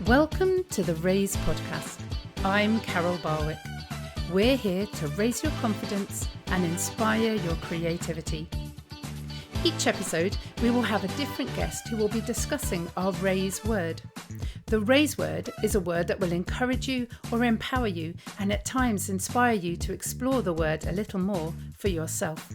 Welcome to the Raise podcast. I'm Carol Barwick. We're here to raise your confidence and inspire your creativity. Each episode, we will have a different guest who will be discussing our Raise word. The Raise word is a word that will encourage you or empower you and at times inspire you to explore the word a little more for yourself.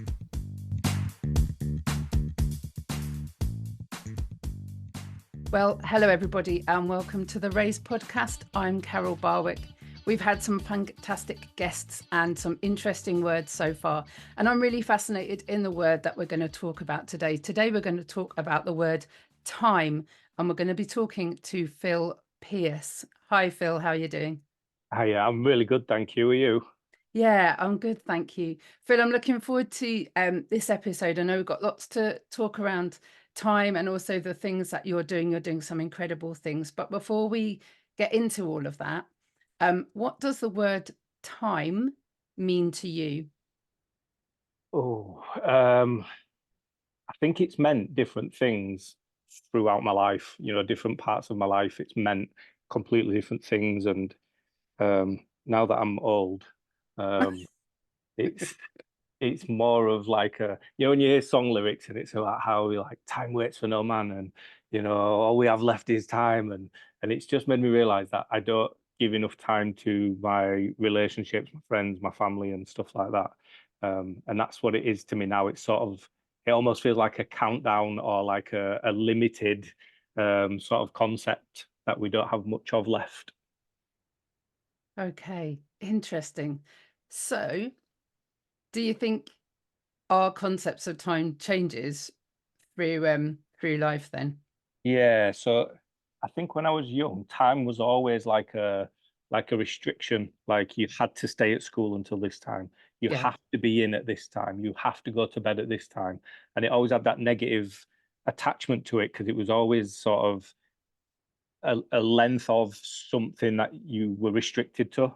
Well, hello everybody and welcome to the Raise podcast. I'm Carol Barwick. We've had some fantastic guests and some interesting words so far, and I'm really fascinated in the word that we're going to talk about today. Today we're going to talk about the word time, and we're going to be talking to Phil Pearce. Hi Phil, how are you doing? Hi, I'm really good, thank you. Are you? Yeah, I'm good, thank you. Phil, I'm looking forward to this episode. I know we've got lots to talk around time and also the things that you're doing some incredible things. But before we get into all of that, what does the word time mean to you? I think it's meant different things throughout my life. Different parts of my life, it's meant completely different things. And now that I'm old, um, it's it's more of like when you hear song lyrics and it's about how we like time waits for no man, and all we have left is time, and it's just made me realize that I don't give enough time to my relationships, my friends, my family, and stuff like that. And that's what it is to me now. It almost feels like a countdown or like a limited sort of concept that we don't have much of left. Okay, interesting. So, do you think our concepts of time changes through life then? Yeah, so I think when I was young, time was always like a restriction. Like you had to stay at school until this time. You Yeah. have to be in at this time. You have to go to bed at this time. And it always had that negative attachment to it because it was always sort of a length of something that you were restricted to.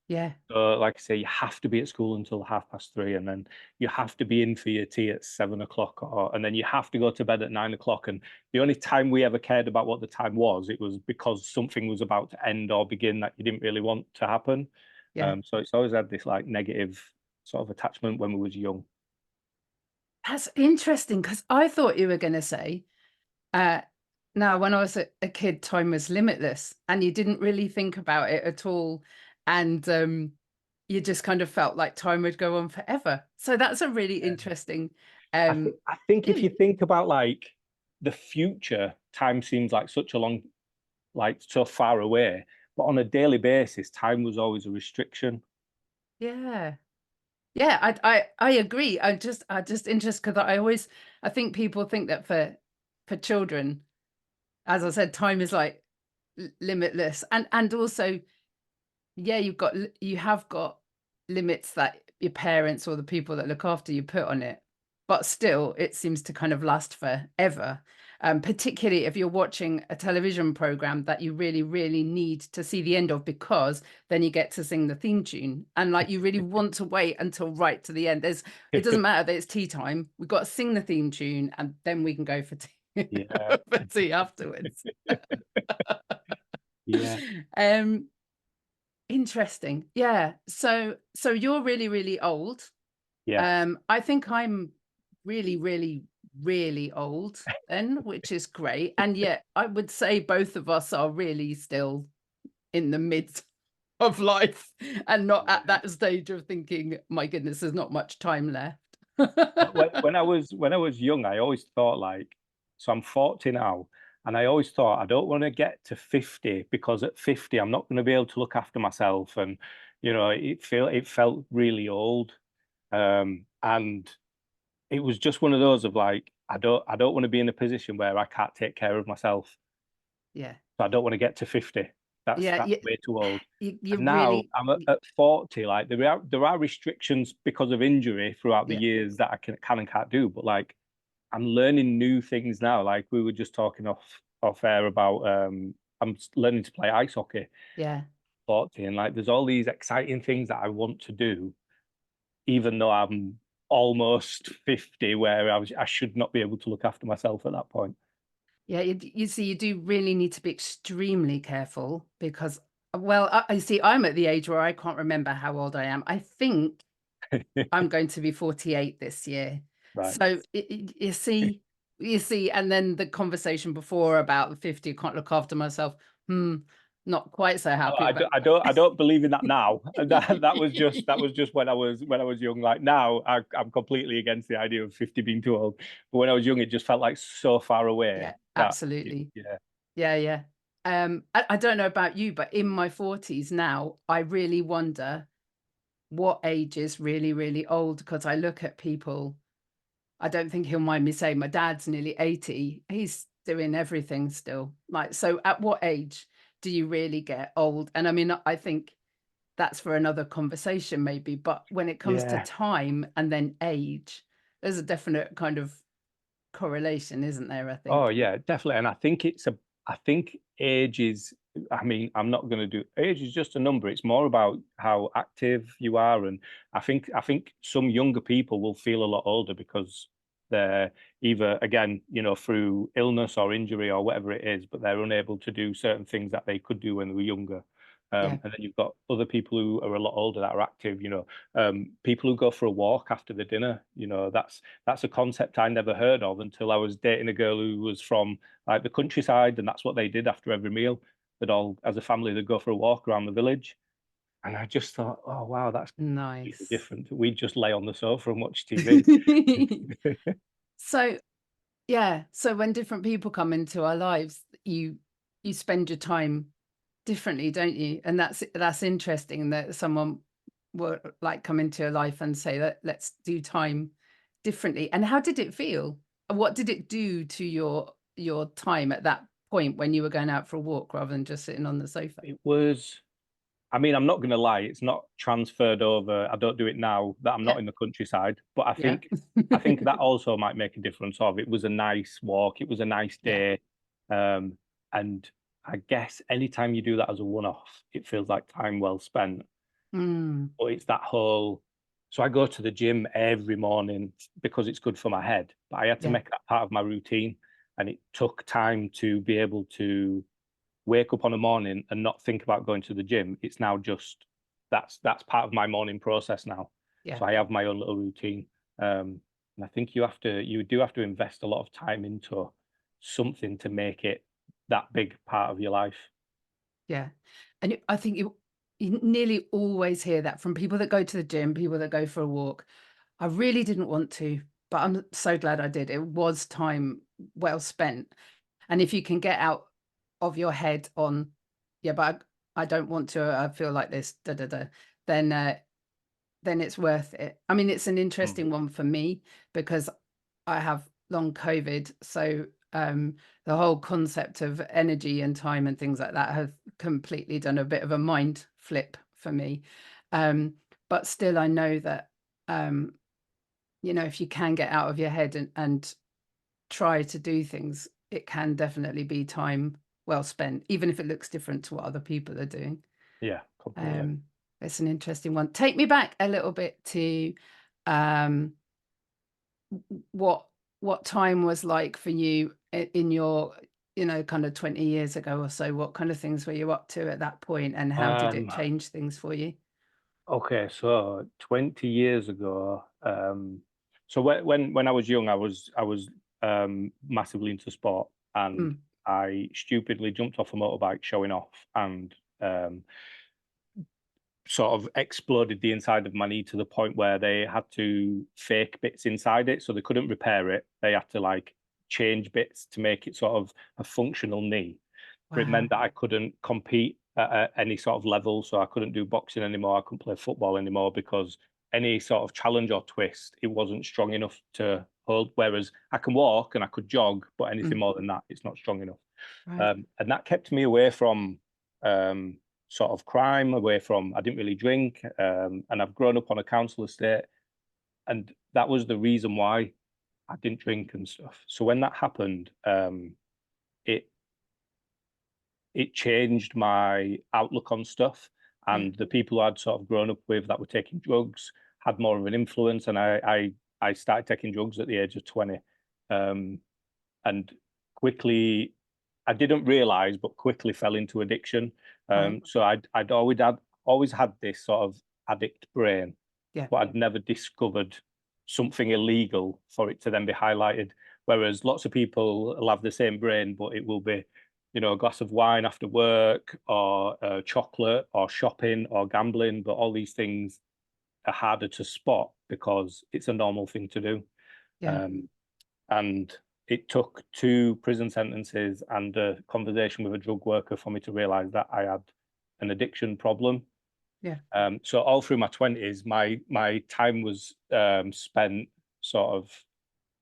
Yeah. So, like I say, you have to be at school until 3:30, and then you have to be in for your tea at 7 o'clock, and then you have to go to bed at 9 o'clock. And the only time we ever cared about what the time was, it was because something was about to end or begin that you didn't really want to happen. Yeah. So it's always had this like negative sort of attachment when we was young. That's interesting because I thought you were going to say, uh, now when I was a kid, time was limitless and you didn't really think about it at all. And you just kind of felt like time would go on forever. So that's a really interesting. I think if Yeah, you think about like the future, time seems like such a long, like so far away. But on a daily basis, time was always a restriction. yeah, yeah. I agree. I just interested because I think people think that for children, as I said, time is like limitless, and also yeah, you have got limits that your parents or the people that look after you put on it, but still it seems to kind of last forever. Particularly if you're watching a television program that you really, really need to see the end of, because then you get to sing the theme tune. And like you really want to wait until right to the end. It doesn't matter that it's tea time. We've got to sing the theme tune and then we can go for tea Yeah, for tea afterwards. yeah. Um Interesting. Yeah. So you're really, really old. Yes. I think I'm really, really, really old then, which is great. And yet I would say both of us are really still in the midst of life and not at Yeah. that stage of thinking, my goodness, there's not much time left. When I was young, I always thought like, so I'm 40 now, and I always thought I don't want to get to 50 because at 50 I'm not going to be able to look after myself, and it felt really old, and it was just one of those of like I don't want to be in a position where I can't take care of myself. Yeah. So I don't want to get to 50. That's Yeah. that's way too old. You And now really, I'm at 40. Like there are restrictions because of injury throughout the yeah. years that I can and can't do. But like I'm learning new things now. Like we were just talking off air about I'm learning to play ice hockey, Yeah. 40, and like there's all these exciting things that I want to do, even though I'm almost 50, where I should not be able to look after myself at that point. Yeah, you see, you do really need to be extremely careful because, well, I see, I'm at the age where I can't remember how old I am. I think I'm going to be 48 this year. Right. So you see, and then the conversation before about the 50, can't look after myself. Hmm, not quite so Oh, happy, but I don't believe in that now. That was just when I was young. Like now, I'm completely against the idea of 50 being too old. But when I was young, it just felt like so far away yeah, that absolutely. yeah, Yeah, yeah. I don't know about you, but in my 40s now, I really wonder what age is really, really old because I look at people. I don't think he'll mind me saying my dad's nearly 80. He's doing everything still. Like, so at what age do you really get old? And I mean, I think that's for another conversation maybe, but when it comes to yeah. time and then age, there's a definite kind of correlation, isn't there, I Oh think? yeah, definitely. And I think age is, I mean, I'm not going to do, age is just a number. It's more about how active you are. And I think some younger people will feel a lot older because they're either, again, you know, through illness or injury or whatever it is, but they're unable to do certain things that they could do when they were younger. Yeah. And then you've got other people who are a lot older that are active, you know, people who go for a walk after the dinner, you know, that's a concept I never heard of until I was dating a girl who was from like the countryside, and that's what they did after every meal. They'd all, as a family, they'd go for a walk around the village. And I just thought, oh wow, that's completely Nice. different. We'd just lay on the sofa and watch TV. So, yeah, so when different people come into our lives, you spend your time differently, don't you? And that's interesting that someone will like come into your life and say that let's do time differently. And how did it feel? What did it do to your time at that point when you were going out for a walk rather than just sitting on the sofa? It was, I mean, I'm not going to lie, it's not transferred over. I don't do it now that I'm Yeah, not in the countryside, but yeah. I think that also might make a difference. Of it was a nice walk, it was a nice Yeah. day, um, and I guess anytime you do that as a one-off, it feels like time well spent. Mm, But it's that whole. So I go to the gym every morning because it's good for my head, but I had to yeah. make that part of my routine, and it took time to be able to wake up on a morning and not think about going to the gym. It's now just that's part of my morning process now. Yeah. So I have my own little routine. And I think you do have to invest a lot of time into something to make it that big part of your life. Yeah. And I think you nearly always hear that from people that go to the gym, people that go for a walk. I really didn't want to, but I'm so glad I did. It was time well spent. And if you can get out of your head on, yeah, but I don't want to, I feel like this, da da da, then then it's worth it. I mean, it's an Mm. interesting one for me because I have long COVID. So the whole concept of energy and time and things like that have completely done a bit of a mind flip for me. Um, but still, I know that, um, you know, if you can get out of your head and try to do things, it can definitely be time well spent, even if it looks different to what other people are doing. Yeah, completely. Um, it's an interesting one. Take me back a little bit to um, what what time was like for you in your, you know, kind of 20 years ago or so. What kind of things were you up to at that point, and how did it Um, change things for you? okay, so 20 years ago, so when I was young, I was massively into sport, and Mm, I stupidly jumped off a motorbike showing off, and um, sort of exploded the inside of my knee to the point where they had to fake bits inside it, so they couldn't repair it. They had to like change bits to make it sort of a functional knee. But it meant wow. that I couldn't compete at any sort of level, so I couldn't do boxing anymore. I couldn't play football anymore because any sort of challenge or twist, it wasn't strong enough to hold. Whereas I can walk and I could jog, but anything Mm, more than that, it's not strong enough. right. And that kept me away from um, sort of crime, away from, I didn't really drink, and I've grown up on a council estate, and that was the reason why I didn't drink and stuff. So when that happened, it it changed my outlook on stuff, Yeah. and the people I'd sort of grown up with that were taking drugs had more of an influence, and I started taking drugs at the age of 20, um, and quickly, I didn't realize, but quickly fell into addiction. Right. So I'd always had this sort of addict brain, Yeah. but I'd never discovered something illegal for it to then be highlighted. Whereas lots of people will have the same brain, but it will be, a glass of wine after work, or chocolate, or shopping, or gambling. But all these things are harder to spot because it's a normal thing to do. Yeah. Um, and it took 2 prison sentences and a conversation with a drug worker for me to realize that I had an addiction problem. Yeah. So all through my 20s, my time was spent sort of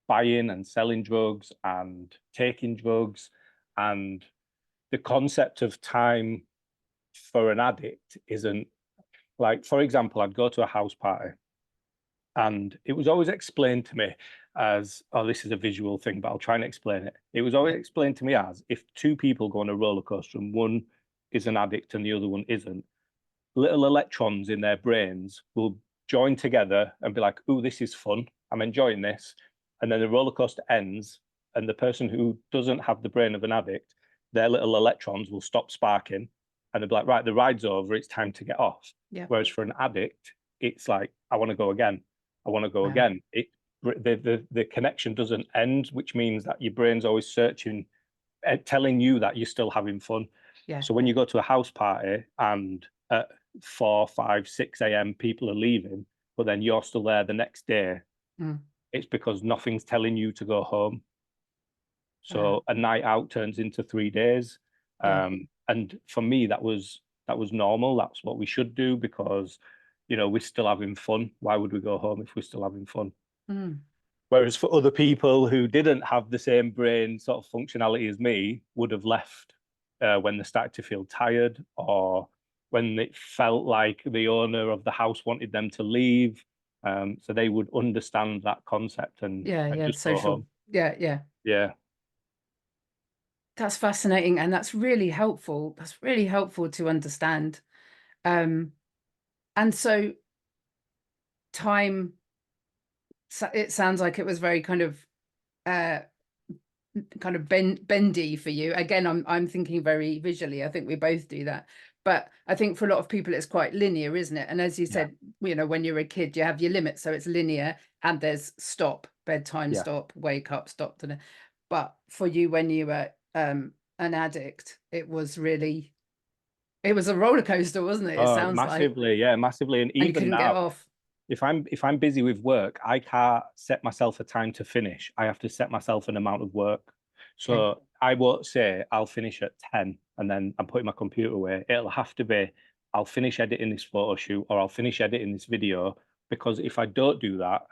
buying and selling drugs and taking drugs. And the concept of time for an addict isn't like, for example, I'd go to a house party and it was always explained to me as, oh, this is a visual thing, but I'll try and explain it. It was always Yeah. explained to me as, if 2 people go on a roller coaster and one is an addict and the other one isn't, little electrons in their brains will join together and be like, oh, this is fun, I'm enjoying this. And then the roller coaster ends, and the person who doesn't have the brain of an addict, their little electrons will stop sparking, and they'll be like, right, the ride's over, it's time to get off. Yeah. Whereas for an addict, it's like, I want to go again, I want to go Wow. again. The connection doesn't end, which means that your brain's always searching, telling you that you're still having fun. Yeah. So when you go to a house party and at 4, 5, 6 a.m. people are leaving, but then you're still there the next day, it's because nothing's telling you to go home. So a night out turns into 3 days. Yeah. And for me, that was normal. That's what we should do because, we're still having fun. Why would we go home if we're still having fun? Whereas for other people who didn't have the same brain sort of functionality as me, would have left when they started to feel tired, or when it felt like the owner of the house wanted them to leave. So they would understand that concept and Yeah. Yeah. just go Social. home. Yeah. Yeah. Yeah. That's fascinating, and that's really helpful. That's really helpful to understand. And so time, it sounds like it was very kind of bendy for you. Again, I'm thinking very visually. I think we both do that. But I think for a lot of people, it's quite linear, isn't it? And as you said, when you're a kid, you have your limits, so it's linear, and there's stop, bedtime, stop, wake up, stop. But for you, when you were an addict, it was a roller coaster, wasn't it? It Oh, sounds like, massively. Yeah, massively. And and you even couldn't get now, off. if I'm busy with work, I can't set myself a time to finish. I have to set myself an amount of work. Okay. So I won't say I'll finish at 10 and then I'm putting my computer away. It'll have to be, I'll finish editing this photo shoot, or I'll finish editing this video. Because if I don't do that,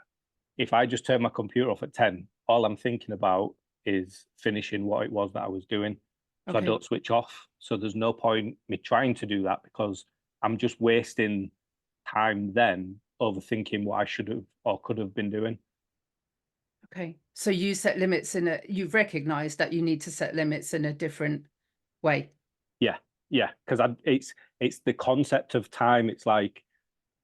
if I just turn my computer off at 10, all I'm thinking about is finishing what it was that I was doing. So I Okay. don't switch off. So there's no point me trying to do that, because I'm just wasting time then overthinking what I should have or could have been doing. Okay. So you set limits you've recognized that you need to set limits in a different way. Yeah, yeah, because it's the concept of time. It's like,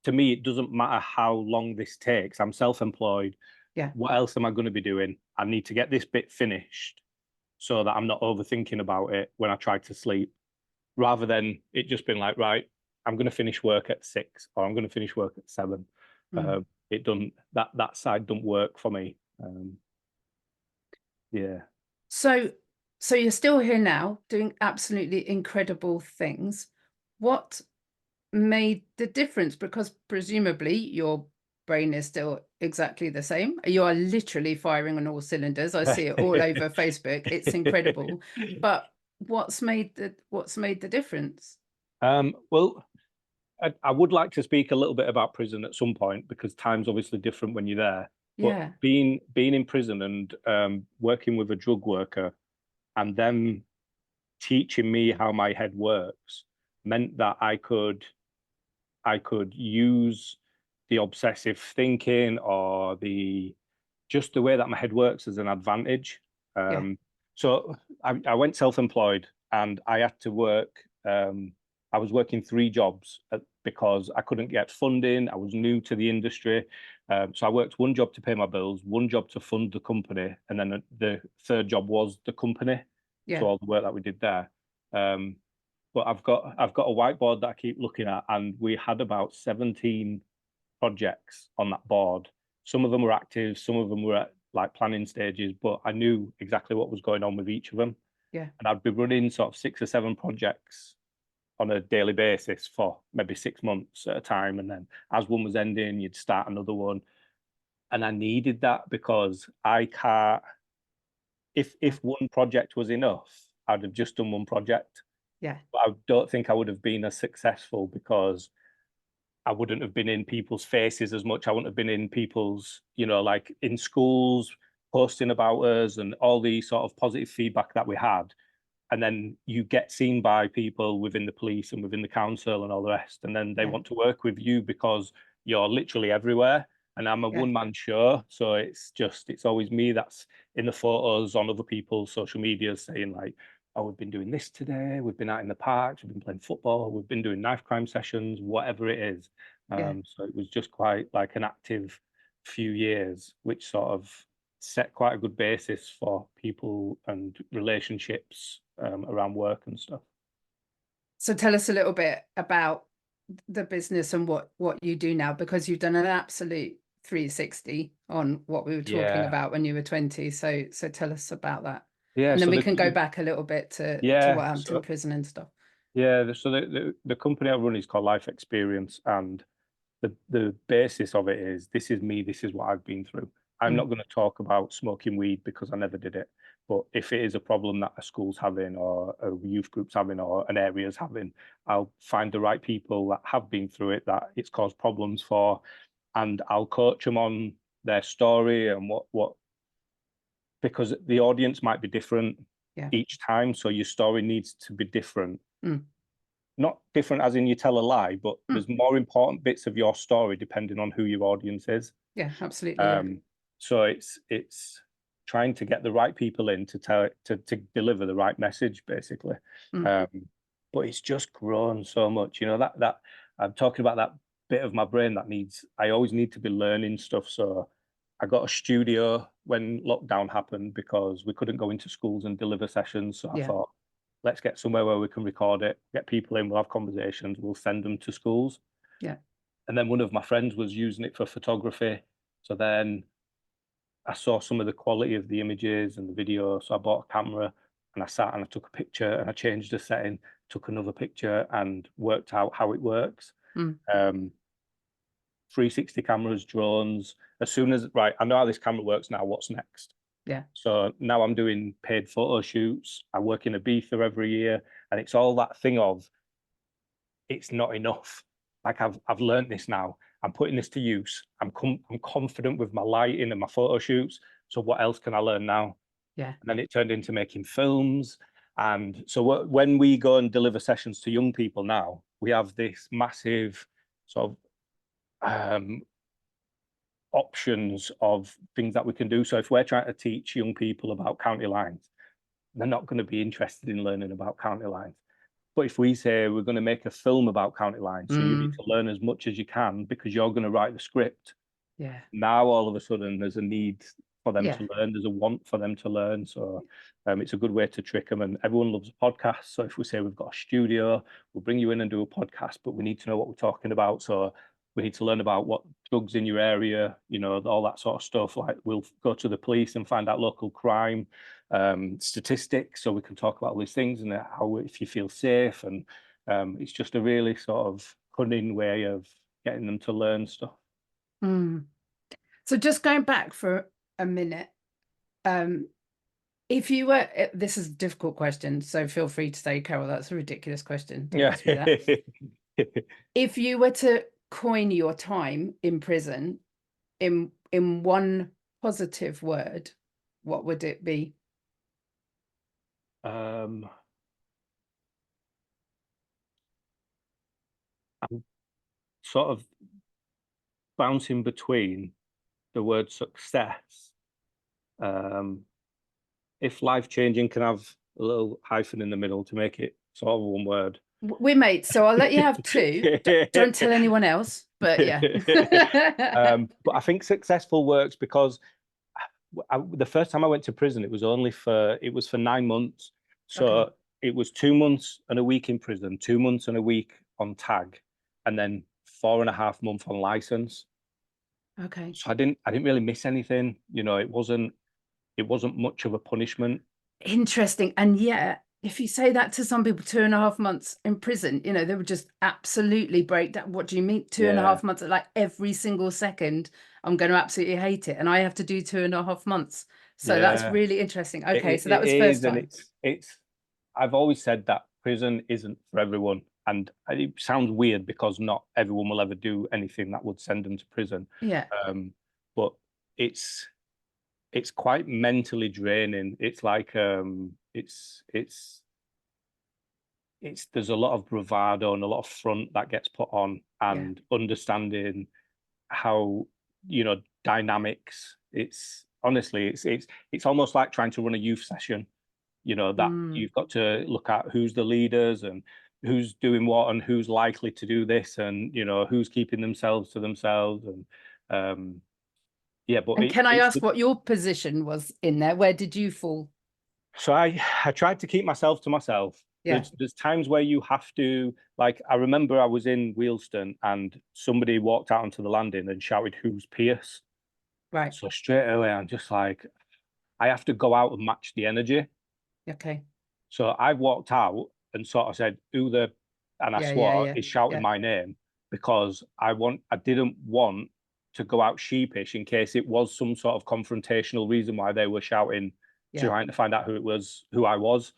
to me, it doesn't matter how long this takes. I'm self-employed. Yeah. What else am I going to be doing? I need to get this bit finished so that I'm not overthinking about it when I try to sleep, rather than it just being like, right, I'm going to finish work at 6, or I'm going to finish work at 7. It doesn't, that side don't work for me. Yeah. So you're still here now doing absolutely incredible things. What made the difference? Because presumably your brain is still exactly the same. You are literally firing on all cylinders. I see it all over Facebook. It's incredible. But what's made the difference? Well, I would like to speak a little bit about prison at some point, because time's obviously different when you're there. But Yeah. being in prison and working with a drug worker, and them teaching me how my head works, meant that I could use the obsessive thinking, or just the way that my head works, as an advantage. Yeah. So I went self-employed, and I had to work. I was working 3 jobs because I couldn't get funding. I was new to the industry. So I worked one job to pay my bills, one job to fund the company, and then the third job was the company. Yeah. So all the work that we did there. But I've got a whiteboard that I keep looking at, and we had about 17 projects on that board. Some of them were active, some of them were at like planning stages, but I knew exactly what was going on with each of them. Yeah. And I'd be running sort of 6 or 7 projects on a daily basis for maybe 6 months at a time. And then as one was ending, you'd start another one. And I needed that because I can't, if one project was enough, I'd have just done one project. Yeah. But I don't think I would have been as successful because I wouldn't have been in people's faces as much. I wouldn't have been in people's, like in schools, posting about us and all the sort of positive feedback that we had. And then you get seen by people within the police and within the council and all the rest. And then they want to work with you because you're literally everywhere. And I'm a one-man show. So it's always me that's in the photos on other people's social media saying like, oh, we've been doing this today. We've been out in the parks. We've been playing football. We've been doing knife crime sessions, whatever it is. So it was just quite like an active few years, which sort of set quite a good basis for people and relationships around work and stuff. So tell us a little bit about the business and what you do now, because you've done an absolute 360 on what we were talking about when you were 20. So tell us about that. Yeah, and then we can go back a little bit to what happened in prison and stuff. Yeah, so the company I run is called Life Experience, and the basis of it is this is me, this is what I've been through. I'm not going to talk about smoking weed because I never did it. But if it is a problem that a school's having or a youth group's having or an area's having, I'll find the right people that have been through it, that it's caused problems for, and I'll coach them on their story and what because the audience might be different each time. So your story needs to be different. Not different as in you tell a lie, but there's more important bits of your story depending on who your audience is. Yeah, absolutely. So it's trying to get the right people in to deliver the right message, basically. But it's just grown so much, that I'm talking about that bit of my brain I always need to be learning stuff. So I got a studio when lockdown happened because we couldn't go into schools and deliver sessions. So I thought, let's get somewhere where we can record it, get people in, we'll have conversations, we'll send them to schools. Yeah. And then one of my friends was using it for photography. So then I saw some of the quality of the images and the video. So I bought a camera and I sat and I took a picture and I changed the setting, took another picture and worked out how it works. 360 cameras, drones. As soon as, I know how this camera works now, what's next? Yeah. So now I'm doing paid photo shoots. I work in Ibiza every year, and it's all that thing of it's not enough. Like I've learned this now. I'm putting this to use. I'm confident with my lighting and my photo shoots. So what else can I learn now? Yeah. And then it turned into making films. And so when we go and deliver sessions to young people now, we have this massive sort of options of things that we can do. So if we're trying to teach young people about county lines, they're not going to be interested in learning about county lines. But if we say we're going to make a film about county lines, so you need to learn as much as you can because you're going to write the script. Yeah. Now all of a sudden there's a need for them to learn. There's a want for them to learn. So it's a good way to trick them. And everyone loves a podcast. So if we say we've got a studio, we'll bring you in and do a podcast, but we need to know what we're talking about. So we need to learn about what drugs in your area, all that sort of stuff. Like we'll go to the police and find out local crime statistics, so we can talk about all these things and how if you feel safe. And it's just a really sort of cunning way of getting them to learn stuff. So just going back for a minute, if you were, this is a difficult question, so feel free to say, Carol, that's a ridiculous question. Don't ask me that. If you were to coin your time in prison in one positive word, what would it be? I'm sort of bouncing between the word success. If life-changing can have hyphen in the middle to make it sort of one word. We're mates, so I'll let you have two. Don't tell anyone else, but yeah. But I think successful works because the first time I went to prison, it was for 9 months. So Okay. it was 2 months and a week in prison, 2 months and a week on tag, and then 4.5 months on license. Okay. So I didn't really miss anything. It wasn't much of a punishment. Interesting. And yet, if you say that to some people, 2.5 months in prison, they would just absolutely break down. What do you mean, two and a Yeah, half months? Like every single second, I'm going to absolutely hate it. And I have to do 2.5 months. So that's yeah, really interesting. it, Okay. it, So that it was first is, and time. it's. I've always said that prison isn't for everyone, and it sounds weird because not everyone will ever do anything that would send them to prison. Yeah. But it's it's quite mentally draining. It's like it's there's a lot of bravado and a lot of front that gets put on, Yeah. and understanding how dynamics. It's honestly it's almost like trying to run a youth session. That Mm. you've got to look at who's the leaders and who's doing what and who's likely to do this, and who's keeping themselves to themselves. And yeah, but And can I it's ask what your position was in there? Where did you fall? so I tried to keep myself to myself. Yeah. There's times where you have to, like, I remember I was in Wheelston and somebody walked out onto the landing and shouted, "Who's Pearce?" Right. So straight away I'm just like, I have to go out and match the energy. Okay. So I walked out and sort of said, "Who the," and I Yeah. Yeah. swore, Yeah. is shouting Yeah. my name, because I didn't want to go out sheepish in case it was some sort of confrontational reason why they were shouting, Yeah. trying to find out who I was.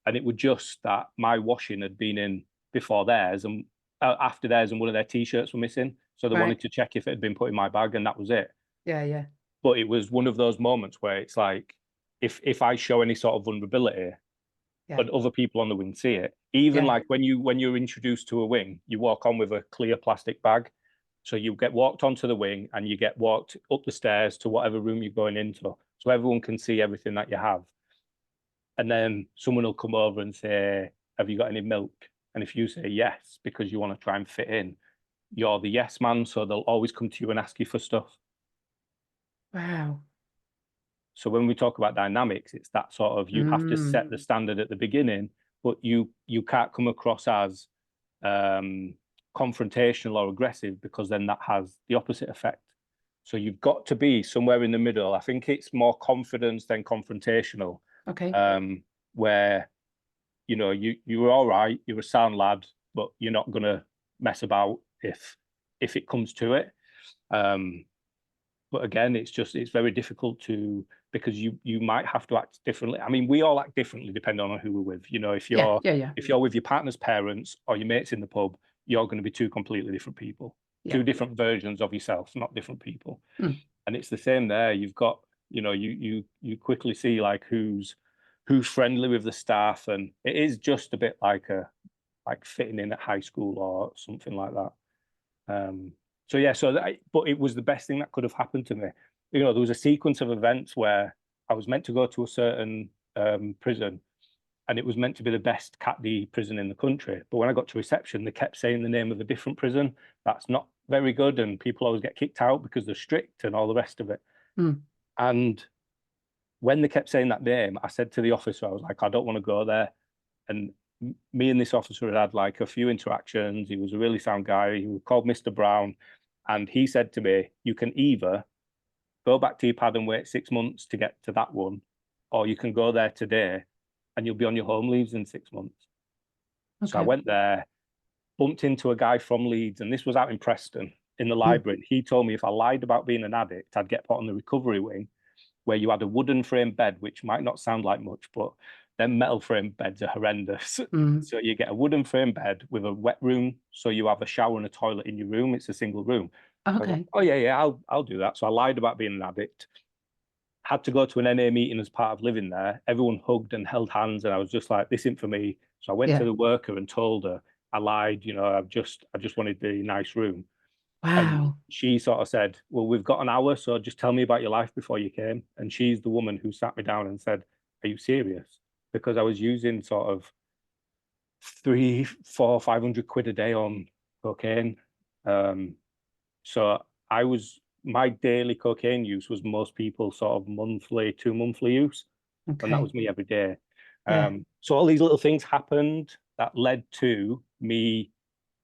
And it was just that my washing had been in before theirs, and after theirs, and one of their t-shirts were missing. So they wanted Right. to check if it had been put in my bag, and that was it. Yeah. Yeah. But it was one of those moments where it's like, if I show any sort of vulnerability, Yeah. but other people on the wing see it. Even Yeah. like when you're introduced to a wing, you walk on with a clear plastic bag. So you get walked onto the wing and you get walked up the stairs to whatever room you're going into. So everyone can see everything that you have. And then someone will come over and say, "Have you got any milk?" And if you say yes, because you want to try and fit in, you're the yes man. So they'll always come to you and ask you for stuff. Wow. So when we talk about dynamics, it's that sort of, you have to set the standard at the beginning, but you can't come across as um, confrontational or aggressive, because then that has the opposite effect. So you've got to be somewhere in the middle. I think it's more confidence than confrontational, Okay. where you were all right, you're a sound lad, but you're not gonna mess about if it comes to it. Um, but again, it's very difficult to, because you might have to act differently. I mean, we all act differently depending on who we're with. If Yeah. you're Yeah. Yeah. if you're with your partner's parents or your mates in the pub, you're going to be two completely different people, Yeah. two different versions of yourself, not different people. Mm. And it's the same there. You've got, you quickly see like who's friendly with the staff, and it is just a bit like fitting in at high school or something like that. So yeah, but it was the best thing that could have happened to me. There was a sequence of events where I was meant to go to a certain prison, and it was meant to be the best Cat D prison in the country. But when I got to reception, they kept saying the name of a different prison. That's not very good, and people always get kicked out because they're strict and all the rest of it. Mm. And when they kept saying that name, I said to the officer, I was like, "I don't want to go there." And me and this officer had like a few interactions. He was a really sound guy. He was called Mr. Brown. And he said to me, "You can either go back to your pad and wait 6 months to get to that one, or you can go there today and you'll be on your home leaves in 6 months." So I Okay. went there, bumped into a guy from Leeds, and this was out in Preston in the Mm. library. He told me if I lied about being an addict, I'd get put on the recovery wing, where you had a wooden frame bed, which might not sound like much, but them metal frame beds are horrendous. Mm. So you get a wooden frame bed with a wet room, so you have a shower and a toilet in your room. It's a single room. So I was like, Okay. "Oh yeah, yeah, I'll do that." So I lied about being an addict. Had to go to an NA meeting as part of living there. Everyone hugged and held hands, and I was just like, "This isn't for me." So I went to Yeah. the worker and told her I lied. I just wanted the nice room. And Wow. she sort of said, "Well, we've got an hour, so just tell me about your life before you came." And she's the woman who sat me down and said, "Are you serious?" because I was using sort of 300, 400, 500 quid a day on cocaine. So my daily cocaine use was most people sort of monthly, 2 monthly use. And that was me every day. So all these little things happened that led to me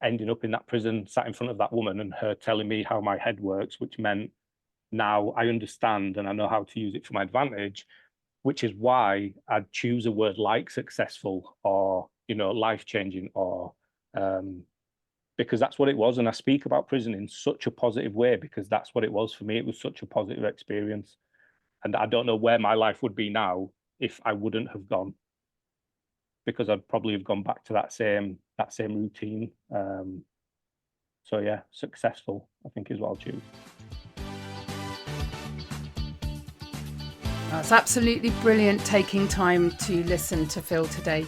ending up in that prison, sat in front of that woman and her telling me how my head works, which meant now I understand and I know how to use it for my advantage, which is why I'd choose a word like successful or, life-changing or because that's what it was. And I speak about prison in such a positive way because that's what it was for me. It was such a positive experience. And I don't know where my life would be now if I wouldn't have gone, because I'd probably have gone back to that same routine. So yeah, successful, I think, is what I'll choose. That's absolutely brilliant, taking time to listen to Phil today.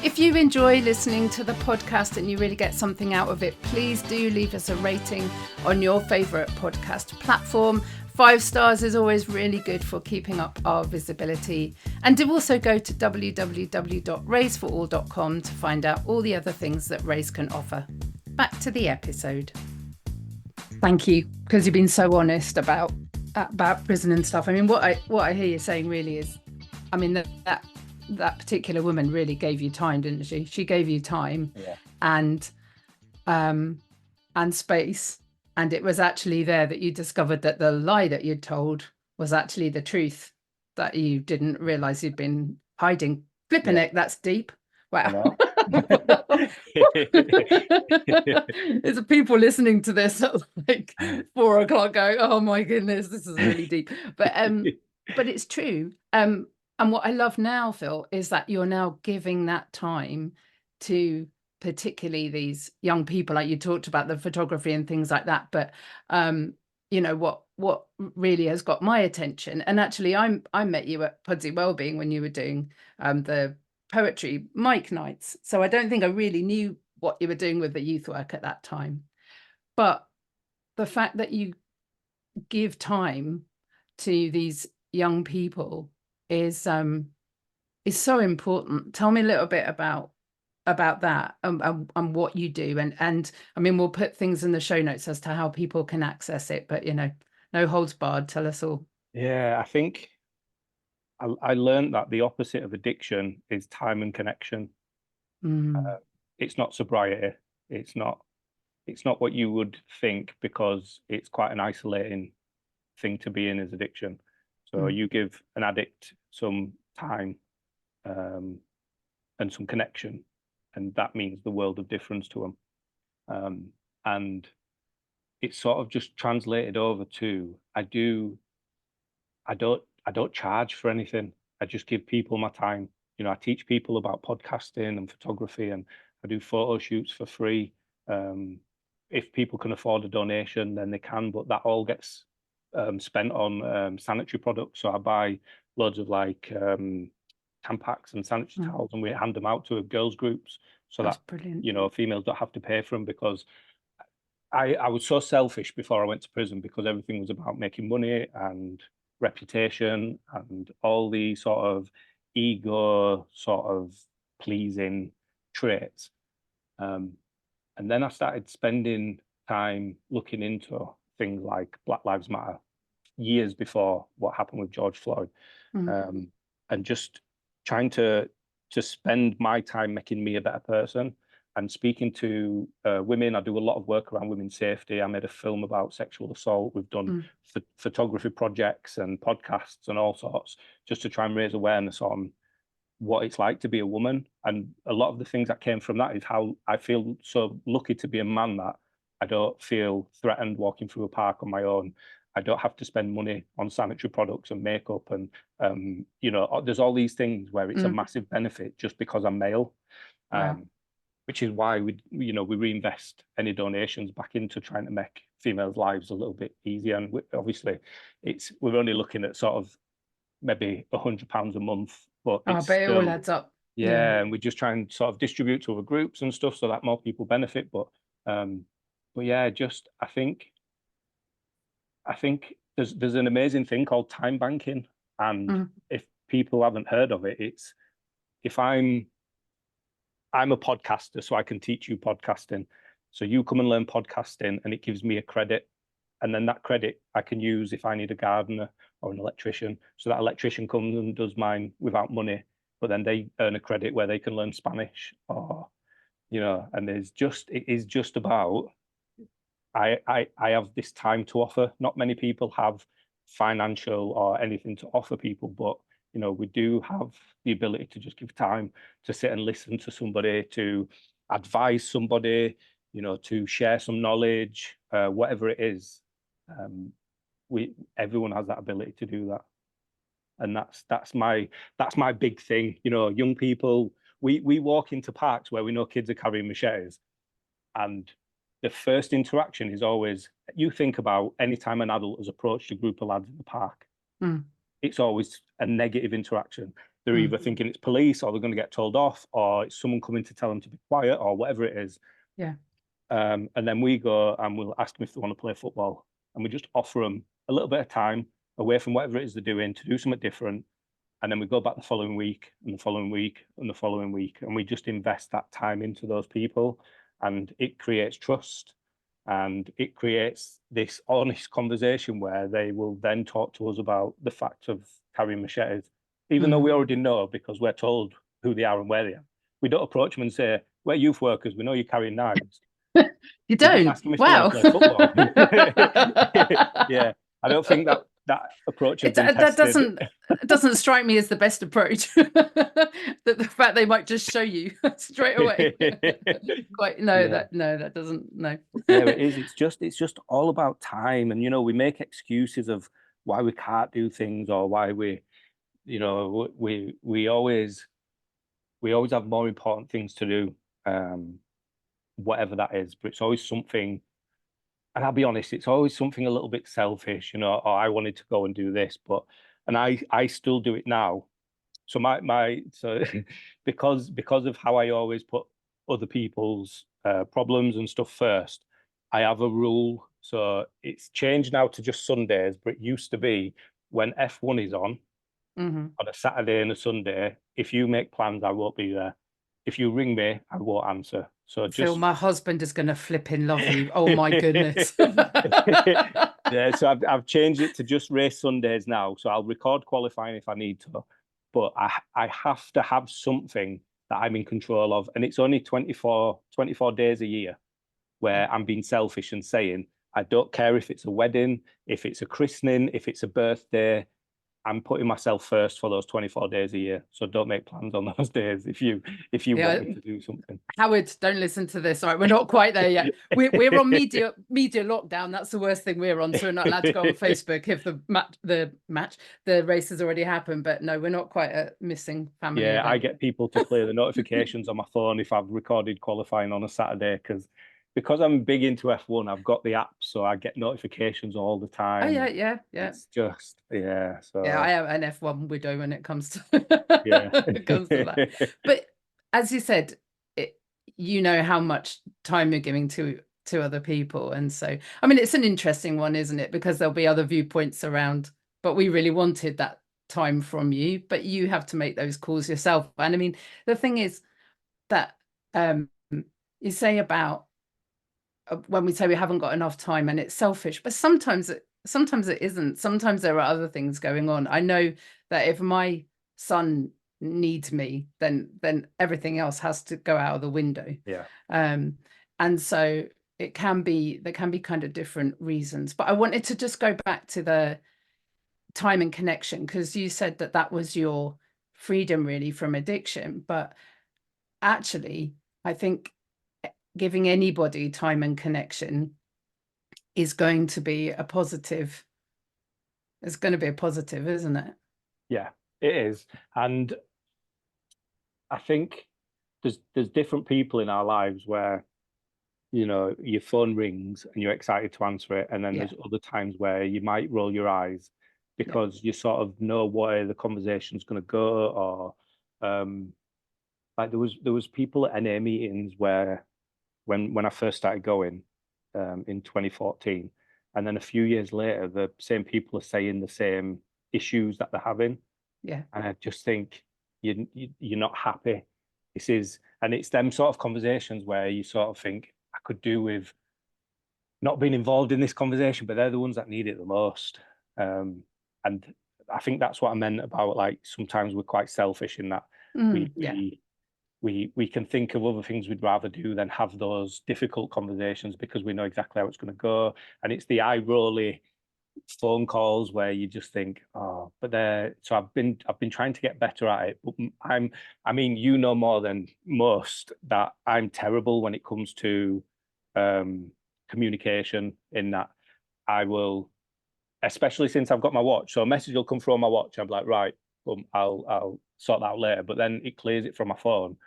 If you enjoy listening to the podcast and you really get something out of it, please do leave us a rating on your favourite podcast platform. 5 stars is always really good for keeping up our visibility. And do also go to www.raiseforall.com to find out all the other things that Raise can offer. Back to the episode. Thank you, because you've been so honest about prison and stuff. I mean, what I hear you saying really is, I mean, that particular woman really gave you time, didn't she? She gave you time, and space. And it was actually there that you discovered that the lie that you'd told was actually the truth that you didn't realize you'd been hiding. Flipping it, that's deep. Wow. There's people listening to this at like 4 o'clock going, oh my goodness, this is really deep. But it's true. And what I love now, Phil, is that you're now giving that time to particularly these young people, like you talked about the photography and things like that. But what really has got my attention, and actually I met you at Pudsey Wellbeing when you were doing the poetry mic nights, so I don't think I really knew what you were doing with the youth work at that time. But the fact that you give time to these young people is so important. Tell me a little bit about that and what you do, and I mean, we'll put things in the show notes as to how people can access it, but no holds barred. Tell us all. I think I learned that the opposite of addiction is time and connection. It's not sobriety. It's not what you would think, because it's quite an isolating thing to be in, is addiction. So you give an addict some time and some connection, and that means the world of difference to them. And it's sort of just translated over to I don't charge for anything. I just give people my time. I teach people about podcasting and photography, and I do photo shoots for free. If people can afford a donation, then they can, but that all gets spent on sanitary products. So I buy loads of like Tampax and sanitary towels, and we hand them out to girls groups, so That's that brilliant. Females don't have to pay for them, because I was so selfish before I went to prison, because everything was about making money and reputation and all the sort of ego sort of pleasing traits. And then I started spending time looking into things like Black Lives Matter years before what happened with George Floyd, and just trying to spend my time making me a better person and speaking to women. I do a lot of work around women's safety. I made a film about sexual assault. We've done photography projects and podcasts and all sorts, just to try and raise awareness on what it's like to be a woman. And a lot of the things that came from that is how I feel so lucky to be a man, that I don't feel threatened walking through a park on my own. I don't have to spend money on sanitary products and makeup, and there's all these things where it's a massive benefit just because I'm male. Which is why we reinvest any donations back into trying to make females' lives a little bit easier. And obviously, we're only looking at sort of maybe £100 a month, but it's but it all adds up. And we just try and sort of distribute to other groups and stuff so that more people benefit. But yeah, just I think there's an amazing thing called time banking, and if people haven't heard of it, if I'm a podcaster, so I can teach you podcasting. So you come and learn podcasting, and it gives me a credit. And then that credit I can use if I need a gardener or an electrician. So that electrician comes and does mine without money, but then they earn a credit where they can learn Spanish, or, you know, and it is just about, I have this time to offer. Not many people have financial or anything to offer people, but you know, we do have the ability to just give time to sit and listen to somebody, to advise somebody, you know, to share some knowledge, whatever it is. Everyone has that ability to do that, and that's my big thing. You know, young people, we walk into parks where we know kids are carrying machetes, and the first interaction is always, you think about any time an adult has approached a group of lads in the park, it's always a negative interaction. They're either thinking it's police, or they're going to get told off, or it's someone coming to tell them to be quiet, or whatever it is. Yeah. And then we go and we'll ask them if they want to play football, and we just offer them a little bit of time away from whatever it is they're doing to do something different. And then we go back the following week and the following week and the following week, and we just invest that time into those people, and it creates trust, and it creates this honest conversation where they will then talk to us about the fact of carrying machetes, even though we already know because we're told who they are and where they are. We don't approach them and say, "We're youth workers, we know you're carrying knives." You We just don't? ask them if they Wow. want to play football. Yeah, I don't think that approach has been That tested. doesn't strike me as the best approach. That the fact they might just show you straight away. Quite no, Yeah. that doesn't no. Yeah, it is. It's just all about time, and you know, we make excuses of why we can't do things, or why you know, we always have more important things to do, whatever that is. But it's always something, and I'll be honest, it's always something a little bit selfish, you know. Oh, I wanted to go and do this, and I still do it now. So so because of how I always put other people's problems and stuff first, I have a rule. So it's changed now to just Sundays, but it used to be when F1 is on a Saturday and a Sunday, if you make plans, I won't be there. If you ring me, I won't answer. So Phil, just my husband is going to flipping love you. Oh my goodness. yeah, so I've changed it to just race Sundays now. So I'll record qualifying if I need to, but I have to have something that I'm in control of, and it's only 24 days a year where I'm being selfish and saying I don't care if it's a wedding, if it's a christening, if it's a birthday. I'm putting myself first for those 24 days a year. So don't make plans on those days if you Yeah. want me to do something. Howard, don't listen to this. All right, we're not quite there yet. We're on media lockdown. That's the worst thing we're on. So we're not allowed to go on Facebook if the race has already happened. But no, we're not quite a missing family Yeah, event. I get people to clear the notifications on my phone if I've recorded qualifying on a Saturday, because I'm big into F1, I've got the app, so I get notifications all the time. Oh yeah. It's just, yeah. So Yeah, I am an F1 widow when it comes to yeah. it comes to that. But as you said, you know how much time you're giving to other people, and so I mean it's an interesting one, isn't it? Because there'll be other viewpoints around, but we really wanted that time from you, but you have to make those calls yourself. And I mean the thing is that you say about when we say we haven't got enough time and it's selfish, but sometimes it isn't. Sometimes there are other things going on. I know that if my son needs me, then everything else has to go out of the window. Yeah. And so there can be kind of different reasons. But I wanted to just go back to the time and connection, because you said that was your freedom really from addiction. But actually, I think giving anybody time and connection is going to be a positive. It's going to be a positive, isn't it? Yeah, it is. And I think there's different people in our lives where, you know, your phone rings and you're excited to answer it, and then there's other times where you might roll your eyes because you sort of know where the conversation's going to go, or like there was people at NA meetings where when I first started going in 2014, and then a few years later, the same people are saying the same issues that they're having. Yeah. And I just think, you're not happy. And it's them sort of conversations where you sort of think, I could do with not being involved in this conversation, but they're the ones that need it the most. And I think that's what I meant about, like, sometimes we're quite selfish in that we Yeah. we can think of other things we'd rather do than have those difficult conversations because we know exactly how it's going to go. And it's the eye rolly phone calls where you just think, oh, but they're so I've been trying to get better at it. But I mean, you know more than most that I'm terrible when it comes to communication, in that I will, especially since I've got my watch. So a message will come through on my watch. I'm like, right, I'll sort that out later. But then it clears it from my phone.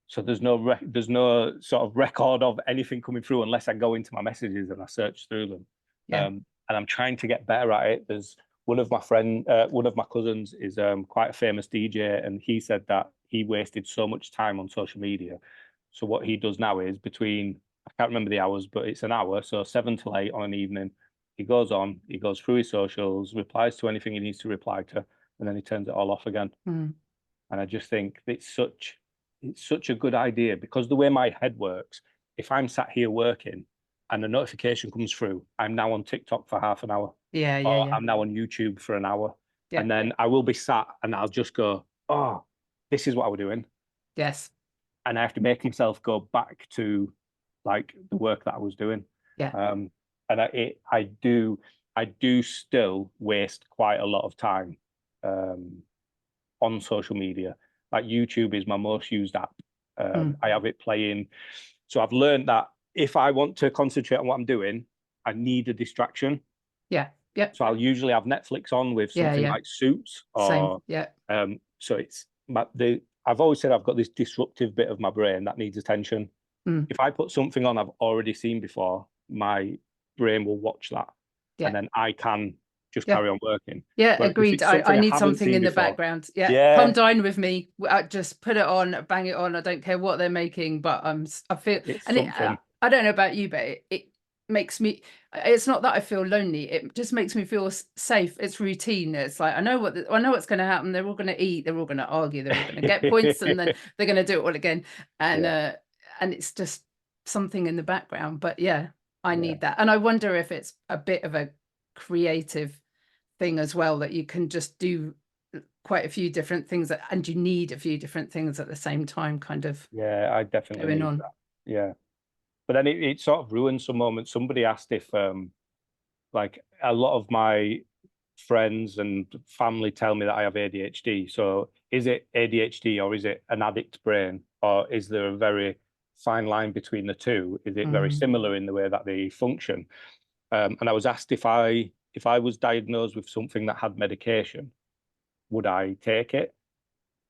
So there's no sort of record of anything coming through unless I go into my messages and I search through them. Yeah. And I'm trying to get better at it. There's one of my cousins is quite a famous DJ, and he said that he wasted so much time on social media. So what he does now is, between, I can't remember the hours, but it's an hour, so 7 till 8 on an evening, he goes through his socials, replies to anything he needs to reply to, and then he turns it all off again. Mm. And I just think it's such a good idea, because the way my head works, if I'm sat here working and a notification comes through, I'm now on TikTok for half an hour, Yeah. or Yeah. I'm now on YouTube for an hour. Yeah. And then I will be sat and I'll just go, oh, this is what I was doing. Yes. And I have to make myself go back to, like, the work that I was doing. Yeah. And I do still waste quite a lot of time on social media. Like, YouTube is my most used app. I have it playing. So I've learned that if I want to concentrate on what I'm doing, I need a distraction. Yeah. Yep. So I'll usually have Netflix on with something like Suits, Same. or Yeah. so it's I've always said I've got this disruptive bit of my brain that needs attention. If I put something on I've already seen before, my brain will watch that, and then I can just carry on working. Yeah, Whereas agreed. I need something in the before, background. Yeah. Come dine with me. I just put it on, bang it on. I don't care what they're making, but I feel, it's and something. I don't know about you, but it makes me, it's not that I feel lonely. It just makes me feel safe. It's routine. It's like, I know what's going to happen. They're all going to eat. They're all going to argue. They're all going to get points, and then they're going to do it all again. And it's just something in the background. But yeah, I need that. And I wonder if it's a bit of a creative thing as well, that you can just do quite a few different things, and you need a few different things at the same time, kind of. I definitely need that. Yeah. But then it sort of ruins some moments. Somebody asked if like, a lot of my friends and family tell me that I have ADHD. So is it ADHD, or is it an addict brain, or is there a very fine line between the two? Is it very similar in the way that they function? And I was asked if I was diagnosed with something that had medication, would I take it?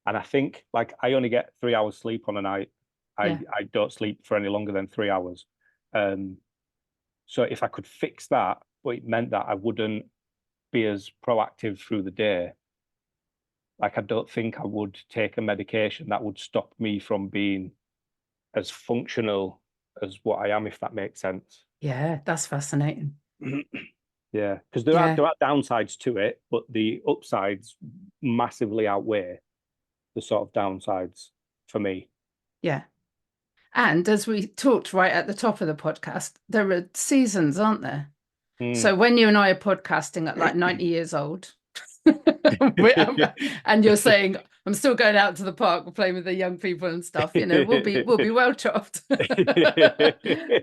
And I think, like, I only get 3 hours sleep on a night. I don't sleep for any longer than 3 hours. So if I could fix that, but it meant that I wouldn't be as proactive through the day, like, I don't think I would take a medication that would stop me from being as functional as what I am, if that makes sense. Yeah, that's fascinating. Yeah, because there are downsides to it, but the upsides massively outweigh the sort of downsides for me. Yeah. And as we talked right at the top of the podcast, there are seasons, aren't there? So when you and I are podcasting at like 90 years old, and you're saying, I'm still going out to the park, playing with the young people and stuff, we'll be well chuffed.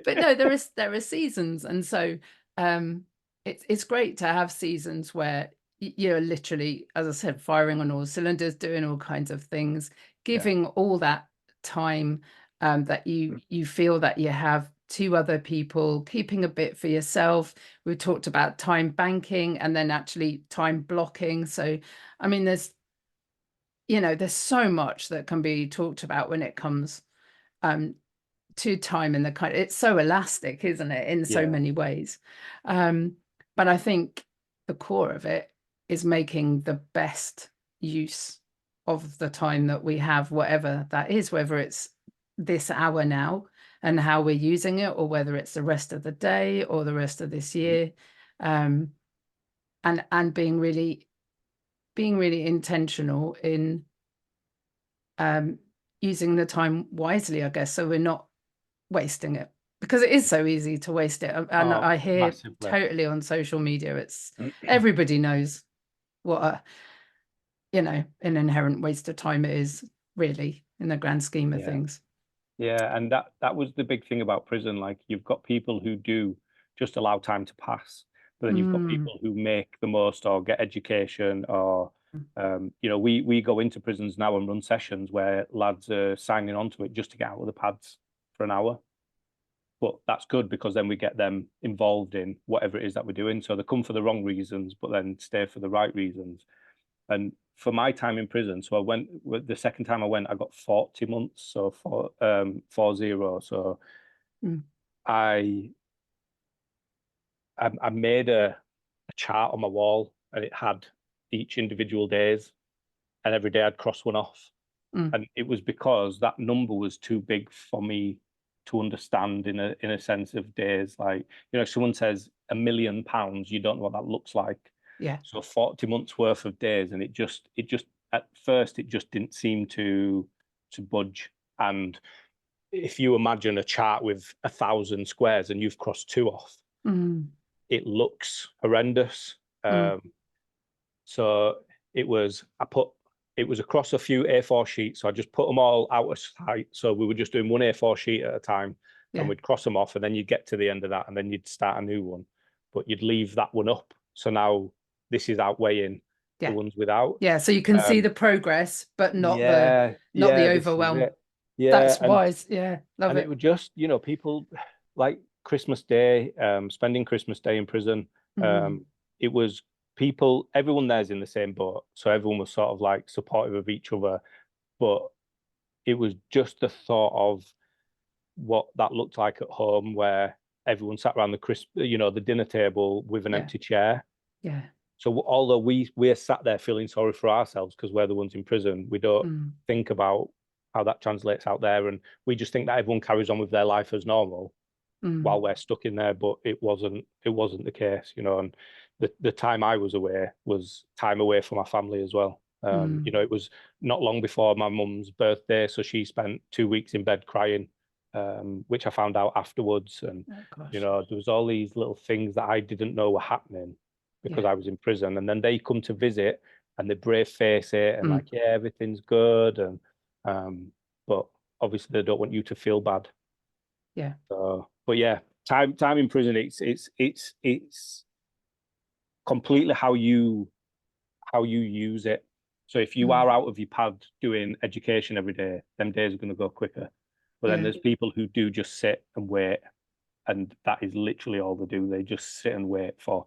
But no, there are seasons. And so it's great to have seasons where you're literally, as I said, firing on all cylinders, doing all kinds of things, giving all that time that you feel that you have to other people, keeping a bit for yourself. We talked about time banking, and then actually time blocking. So, I mean, there's so much that can be talked about when it comes to time, and it's so elastic, isn't it, in so many ways. But I think the core of it is making the best use of the time that we have, whatever that is, whether it's this hour now and how we're using it, or whether it's the rest of the day or the rest of this year, and being really intentional in using the time wisely, I guess, so we're not wasting it, because it is so easy to waste it. And Oh, I hear massively. totally on social media, it's everybody knows what an inherent waste of time it is, really, in the grand scheme of Yeah. things. Yeah, and that was the big thing about prison. Like you've got people who do just allow time to pass, but then you've got Mm, people who make the most or get education or we go into prisons now and run sessions where lads are signing on to it just to get out of the pads for an hour. But that's good because then we get them involved in whatever it is that we're doing. So they come for the wrong reasons, but then stay for the right reasons. And for my time in prison, so I went the second time I went, I got 40 months, so 40. So mm, I I made a chart on my wall and it had each individual days, and every day I'd cross one off. mm, And it was because that number was too big for me to understand in a sense of days. Like, if someone says £1 million, you don't know what that looks like. yeah. So 40 months worth of days, and it just at first it just didn't seem to budge. And if you imagine a chart with 1,000 squares and you've crossed two off, Mm, it looks horrendous. mm, So it was it was across a few A4 sheets. So I just put them all out of sight. So we were just doing one A4 sheet at a time, and yeah. we'd cross them off, and then you'd get to the end of that, and then you'd start a new one. But you'd leave that one up. So now this is outweighing the Yeah. ones without. Yeah. So you can see Um, the progress, but not the yeah, this is overwhelm. it. Yeah, That's wise. Yeah. Love and it it. would just, people like Christmas Day, spending Christmas Day in prison. Mm, Um, it was people, everyone there's in the same boat. So everyone was sort of like supportive of each other. But it was just the thought of what that looked like at home where everyone sat around the dinner table with an yeah. empty chair. Yeah. So although we're sat there feeling sorry for ourselves because we're the ones in prison, we don't Mm, think about how that translates out there, and we just think that everyone carries on with their life as normal mm, while we're stuck in there. But it wasn't the case, and the time I was away was time away from my family as well. mm. It was not long before my mum's birthday, so she spent 2 weeks in bed crying, which I found out afterwards. And Oh, gosh. there was all these little things that I didn't know were happening because Yeah. I was in prison, and then they come to visit and they brave face it and Mm, like, yeah, everything's good, and but obviously they don't want you to feel bad. yeah. So, but yeah, time in prison, it's completely how you use it. So if you Mm, are out of your pad doing education every day, them days are going to go quicker. But then yeah. there's people who do just sit and wait, and that is literally all they do. They just sit and wait for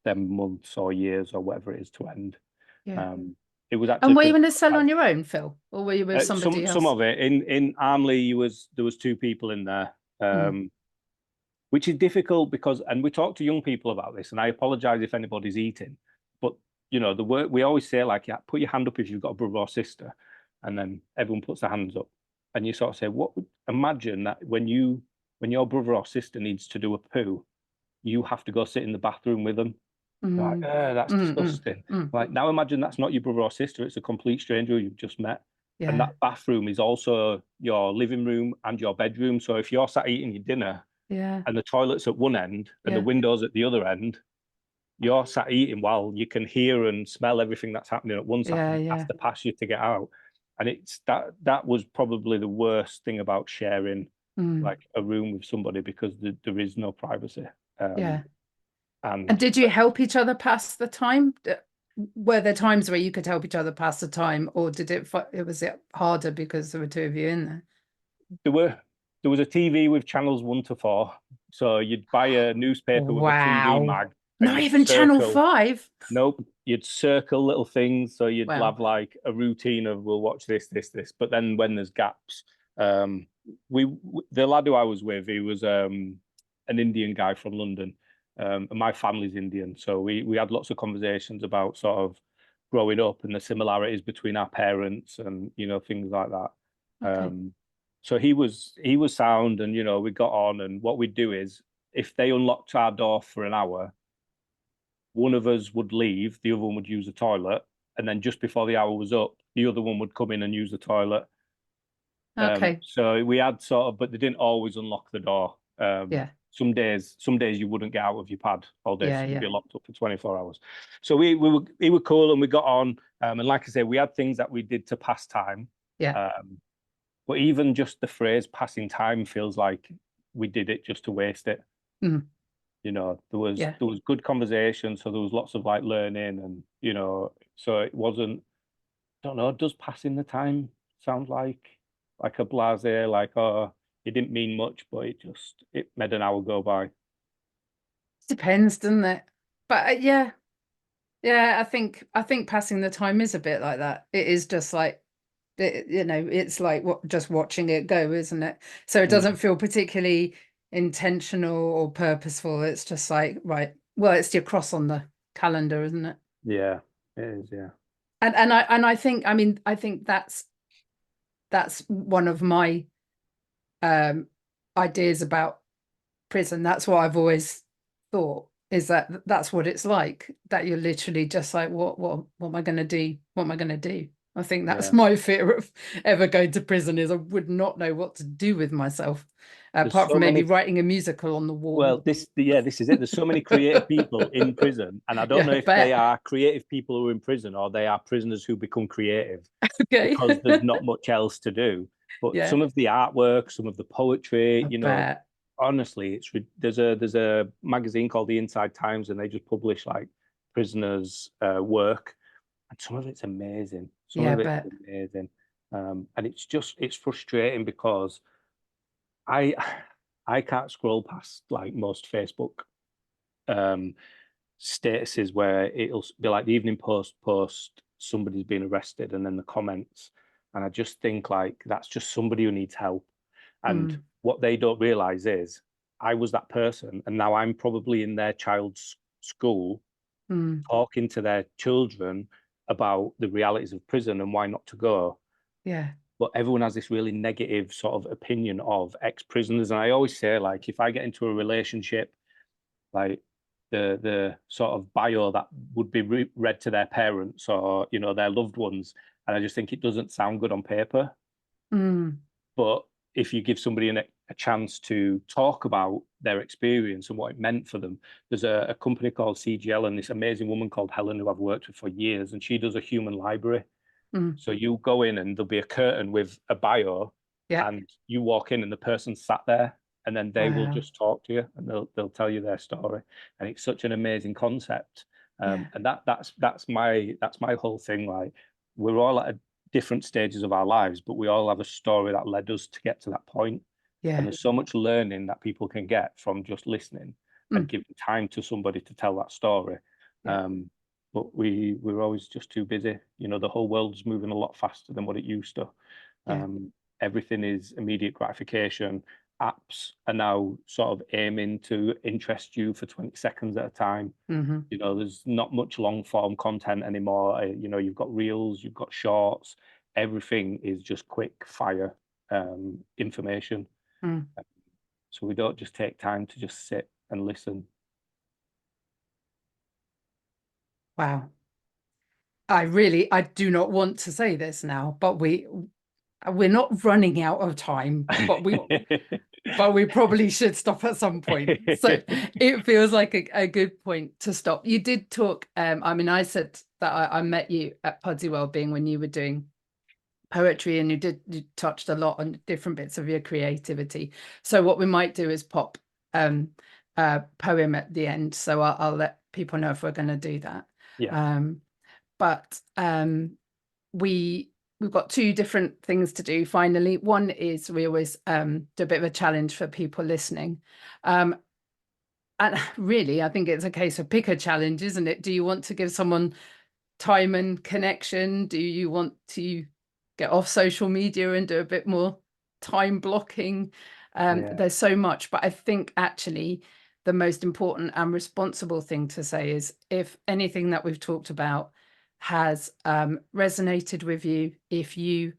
them months or years or whatever it is to end. Yeah. Um, it was And actually were you because in a cell on your own, Phil, or were you with somebody some else? of it in Armley there was two people in there. Mm, Which is difficult because, and we talk to young people about this, and I apologize if anybody's eating, but the word we always say, like, yeah, put your hand up if you've got a brother or sister, and then everyone puts their hands up, and you sort of say, imagine that when your brother or sister needs to do a poo, you have to go sit in the bathroom with them. They're like, mm, that's mm, mm, disgusting. mm. Like, now imagine that's not your brother or sister, it's a complete stranger you've just met. And Yeah. that bathroom is also your living room and your bedroom. So if you're sat eating your dinner Yeah. and the toilet's at one end and the Yeah. window's at the other end, you're sat eating while you can hear and smell everything that's happening at one side Yeah. and it has Yeah. to pass you to get out. And it's that was probably the worst thing about sharing Mm, like a room with somebody because there is no privacy. Um, yeah. And and did you help each other pass the time? Were there times where you could help each other pass the time, or was it harder because there were two of you in there? there were there was a TV with channels 1 to 4. So you'd buy a newspaper with a 3D Wow. mag and Not you'd even Channel circle. 5. Nope, you'd circle little things. So you'd Wow. have like a routine of we'll watch this. But then when there's gaps, we the lad who I was with, he was an Indian guy from London, and my family's Indian, so we had lots of conversations about sort of growing up and the similarities between our parents and things like that. Okay. So he was sound, and we got on, and what we'd do is if they unlocked our door for an hour, one of us would leave, the other one would use the toilet, and then just before the hour was up, the other one would come in and use the toilet. Okay. So we had sort of, but they didn't always unlock the door. Yeah. Some days you wouldn't get out of your pad all day, Yeah. so you'd Yeah. be locked up for 24 hours. So we were cool and we got on. And like I say, we had things that we did to pass time. Yeah. But even just the phrase passing time feels like we did it just to waste it. Mm. You know, Yeah. there was good conversation, so there was lots of like learning and, you know, so it wasn't, I don't know, does passing the time sound like a blasé, like, oh, it didn't mean much, but it made an hour go by. Depends, doesn't it? But yeah. Yeah, I think passing the time is a bit like that. It is just like you know, it's like just watching it go, isn't it? So it doesn't Mm. feel particularly intentional or purposeful. It's just like, right, well, it's your cross on the calendar, isn't it? Yeah, it is, yeah. And I think, I mean, I think that's one of my ideas about prison. That's what I've always thought, is that that's what it's like, that you're literally just like, what am I going to do? What am I going to do? I think that's Yeah. my fear of ever going to prison, is I would not know what to do with myself, There's apart so from maybe many, writing a musical on the well, wall. this is it. There's so many creative people in prison, and I don't Yeah, know I if they bet. are creative people who are in prison or they are prisoners who become creative Okay. because there's not much else to do. But Yeah, some of the artwork, some of the poetry, I you know, bet. honestly, there's a magazine called the Inside Times, and they just publish like prisoners' work, and some of it's amazing. Some Yeah, I of it's bet. amazing, and it's frustrating because I I can't scroll past like most Facebook um, statuses where it'll be like the Evening Post, somebody's been arrested, and then the comments, and I just think like that's just somebody who needs help, and Mm, what they don't realize is I was that person, and now I'm probably in their child's school mm, talking to their children about the realities of prison and why not to go. yeah. But everyone has this really negative sort of opinion of ex-prisoners. And I always say, like, if I get into a relationship, like the sort of bio that would be read to their parents or, you know, their loved ones, and I just think it doesn't sound good on paper. Mm, But if you give somebody a chance to talk about their experience and what it meant for them, there's a company called CGL and this amazing woman called Helen who I've worked with for years, and she does a human library. mm. So you go in and there'll be a curtain with a bio, Yeah. and you walk in and the person sat there, and then they will Wow. just talk to you and they'll tell you their story. And it's such an amazing concept. Yeah. And that's my whole thing. Like we're all at different stages of our lives, but we all have a story that led us to get to that point. And Yeah. there's so much learning that people can get from just listening and Mm, giving time to somebody to tell that story. yeah. But we're always just too busy. You know, the whole world's moving a lot faster than what it used to. Yeah. Everything is immediate gratification. Apps are now sort of aiming to interest you for 20 seconds at a time. Hmm. You know, there's not much long form content anymore. You know, you've got reels, you've got shorts. Everything is just quick fire information. Mm. So we don't just take time to just sit and listen. Wow. I do not want to say this now, but we're not running out of time, but we probably should stop at some point. So it feels like a good point to stop. You did talk, I mean, I said that I met you at Pudsey Wellbeing when you were doing poetry, and you touched a lot on different bits of your creativity. So what we might do is pop a poem at the end. So I'll let people know if we're going to do that. Yeah, But we've got two different things to do finally. One is we always do a bit of a challenge for people listening. And really, I think it's a case of pick a challenge, isn't it? Do you want to give someone time and connection? Do you want to get off social media and do a bit more time blocking? yeah, There's so much, but I think actually the most important and responsible thing to say is, if anything that we've talked about has resonated with you, if you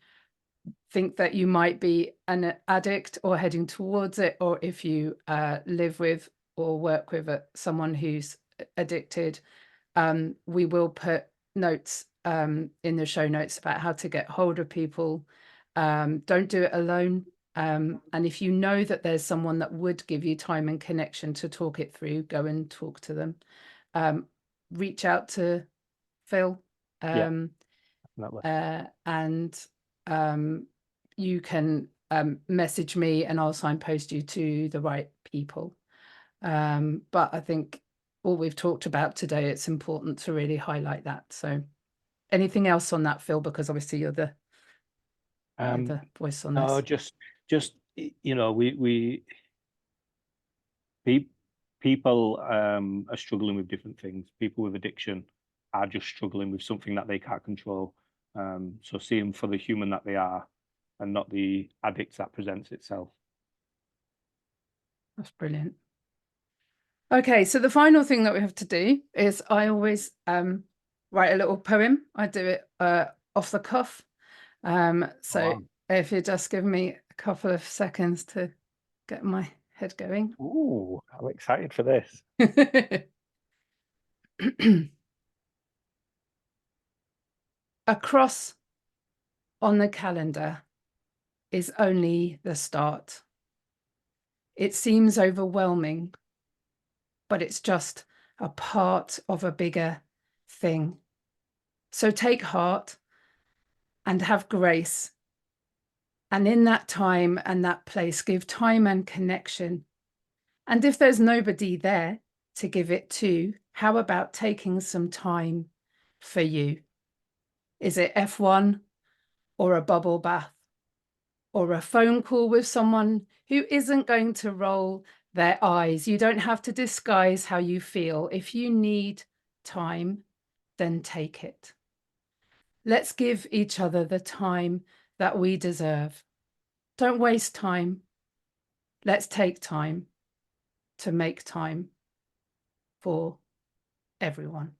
think that you might be an addict or heading towards it, or if you live with or work with someone who's addicted, we will put notes in the show notes about how to get hold of people. Don't do it alone. And if you know that there's someone that would give you time and connection to talk it through, go and talk to them. Reach out to Phil. Definitely. And you can message me and I'll signpost you to the right people. But I think all we've talked about today, it's important to really highlight that. So anything else on that, Phil? Because obviously you're the voice on no, this. just you know, people are struggling with different things. People with addiction are just struggling with something that they can't control. So see them for the human that they are, and not the addict that presents itself. That's brilliant. Okay, so the final thing that we have to do is I always write a little poem. I do it off the cuff. So if you just give me a couple of seconds to get my head going. Ooh, I'm excited for this. A cross on the calendar is only the start. It seems overwhelming, but it's just a part of a bigger thing. So take heart and have grace. And in that time and that place, give time and connection. And if there's nobody there to give it to, how about taking some time for you? Is it F1 or a bubble bath or a phone call with someone who isn't going to roll their eyes? You don't have to disguise how you feel. If you need time, then take it. Let's give each other the time that we deserve. Don't waste time. Let's take time to make time for everyone.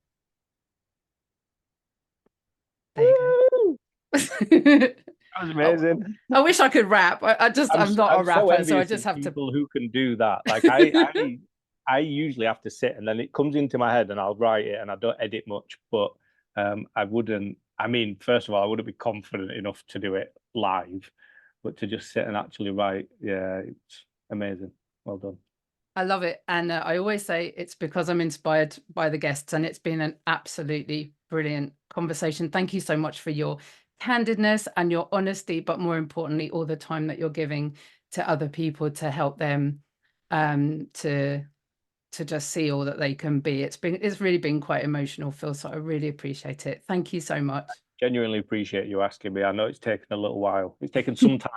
There you go. That was amazing. I wish I could rap. I'm not a rapper, so I envious just of have to. people who can do that. Like I usually have to sit and then it comes into my head and I'll write it and I don't edit much. But I wouldn't. I mean, first of all, I wouldn't be confident enough to do it live, but to just sit and actually write, yeah, it's amazing. Well done. I love it. And I always say it's because I'm inspired by the guests, and it's been an absolutely brilliant conversation. Thank you so much for your candidness and your honesty, but more importantly, all the time that you're giving to other people to help them to just see all that they can be. It's really been quite emotional, Phil. So I really appreciate it. Thank you so much. Genuinely appreciate you asking me. I know it's taken a little while. It's taken some time.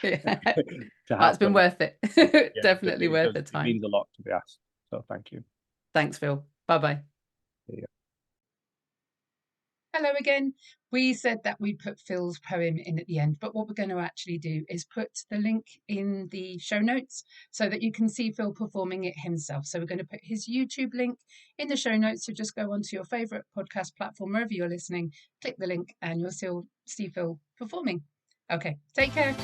Yeah. To It's been worth it. Yeah, Definitely worth the it time. means a lot to be asked. So thank you. Thanks, Phil. Bye-bye. Yeah. Hello again. We said that we'd put Phil's poem in at the end, but what we're going to actually do is put the link in the show notes so that you can see Phil performing it himself. So we're going to put his YouTube link in the show notes. So just go onto your favorite podcast platform, wherever you're listening, click the link and you'll see Phil performing. Okay, take care.